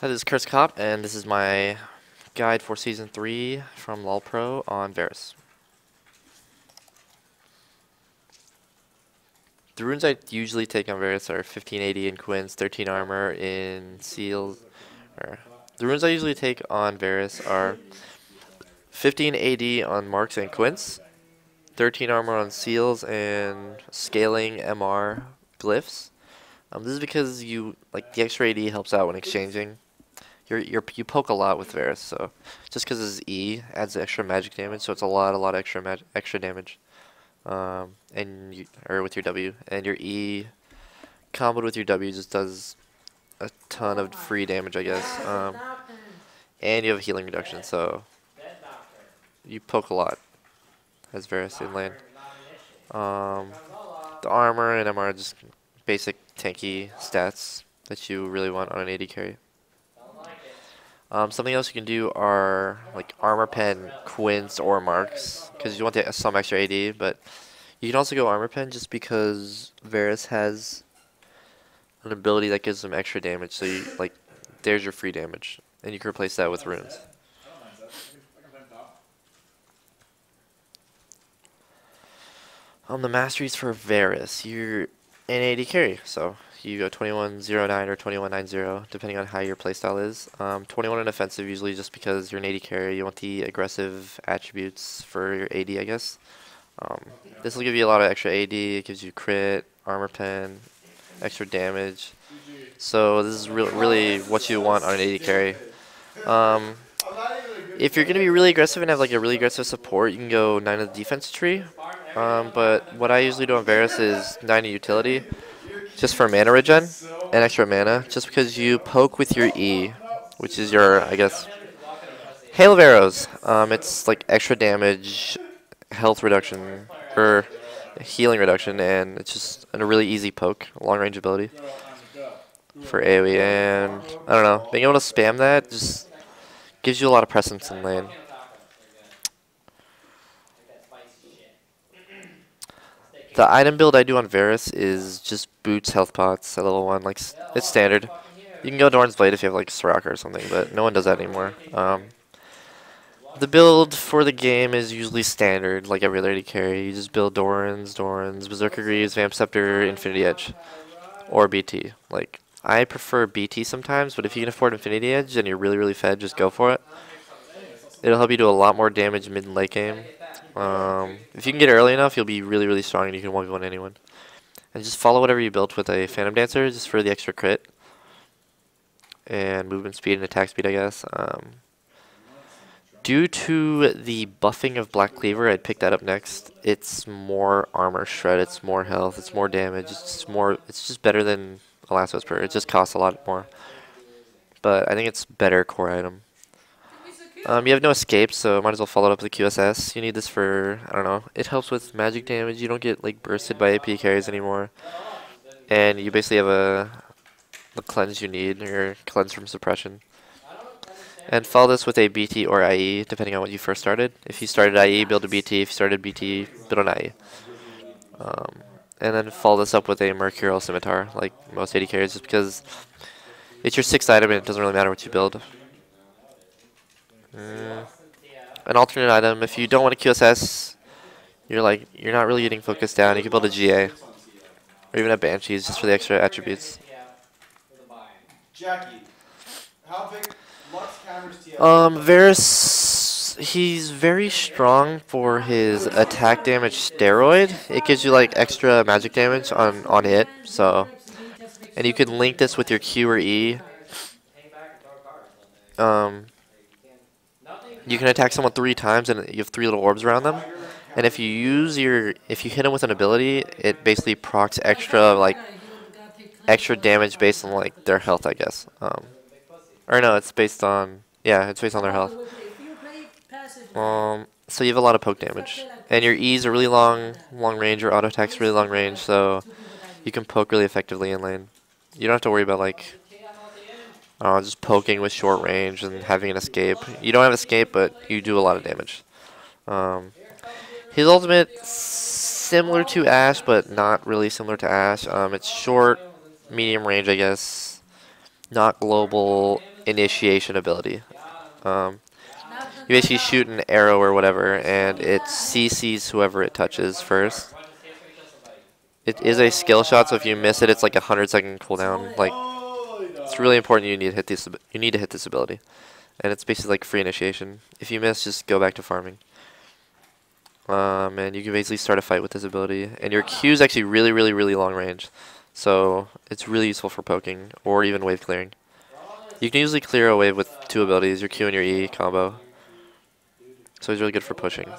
Hi, this is Curse Cop, and this is my guide for Season 3 from LOL Pro on Varus. The runes I usually take on Varus are 1580 in Quints, 13 armor in Seals. The runes I usually take on Varus are 1580 on Marks and Quints, 13 armor on Seals, and scaling MR glyphs. This is because the extra AD helps out when exchanging. You poke a lot with Varus, so just because his E adds extra magic damage, so it's a lot extra damage. Or with your W, and your E comboed with your W just does a ton of free damage, I guess. And you have a healing reduction, so you poke a lot as Varus in lane. The armor and MR are just basic tanky stats that you really want on an AD carry. Something else you can do are like armor pen, quints, or marks, because you want some extra AD, but you can also go armor pen just because Varus has an ability that gives them extra damage, so there's your free damage, and you can replace that with runes. On the masteries for Varus, you're an AD carry, so you go 2109 or 2190, depending on how your playstyle is. 21 in offensive, usually just because you're an AD carry, you want the aggressive attributes for your AD, I guess. This will give you a lot of extra AD, it gives you crit, armor pen, extra damage. So this is really what you want on an AD carry. If you're going to be really aggressive and have like a really aggressive support, you can go 9 of the defense tree. But what I usually do on Varus is 9 of utility, just for mana regen and extra mana, just because you poke with your E, which is your, I guess, Hail of Arrows. It's like extra damage, health reduction, or healing reduction, and it's just a really easy poke, long range ability for AoE, and I don't know, being able to spam that just gives you a lot of presence in lane. The item build I do on Varus is just boots health pots at level 1, like it's standard. You can go Dorn's Blade if you have like Soraka or something, but no one does that anymore. The build for the game is usually standard, like every other AD carry. You just build Dorans, Berserker Greaves, Vamp Scepter, Infinity Edge, or BT. Like, I prefer BT sometimes, but if you can afford Infinity Edge and you're really fed, just go for it. It'll help you do a lot more damage mid and late game. If you can get it early enough, you'll be really strong and you can 1v1 anyone. And just follow whatever you built with a Phantom Dancer, just for the extra crit. And movement speed and attack speed, I guess. Due to the buffing of Black Cleaver, I'd pick that up next. It's more armor shred, it's more health, it's more damage, it's just better than a Last Whisper. It just costs a lot more. But I think it's better core item. You have no escape, so might as well follow it up with the QSS. You need this for, I don't know, it helps with magic damage. You don't get like bursted by AP carries anymore. And you basically have the cleanse you need, or cleanse from suppression. And follow this with a BT or IE, depending on what you first started. If you started IE, build a BT. If you started BT, build an IE. And then follow this up with a Mercurial Scimitar, like most AD carries, just because it's your 6th item and it doesn't really matter what you build. An alternate item, if you don't want a QSS, you're not really getting focused down, you can build a GA. Or even a Banshees, just for the extra attributes. Varus, he's very strong for his attack damage steroid. It gives you like extra magic damage on hit, so, and you can link this with your Q or E. You can attack someone 3 times and you have 3 little orbs around them. And if you hit them with an ability, it basically procs extra damage based on like their health, I guess. Or no, it's based on their health. So you have a lot of poke damage, and your E's are really long range. Your auto attack's really long range, so you can poke really effectively in lane. You don't have to worry about like just poking with short range and having an escape. You don't have escape, but you do a lot of damage. His ultimate, similar to Ashe, but not really similar to Ashe. It's short, medium range, I guess. Not global, initiation ability. Um, you basically shoot an arrow or whatever, and it CCs whoever it touches first. It is a skill shot, so if you miss it, it's like a 100-second cooldown. Like, it's really important. You need to hit this. You need to hit this ability, and it's basically like free initiation. If you miss, just go back to farming. And you can basically start a fight with this ability. And your Q is actually really, really, really long range, so it's really useful for poking or even wave clearing. You can usually clear a wave with two abilities, your Q and your E combo. So it's really good for pushing.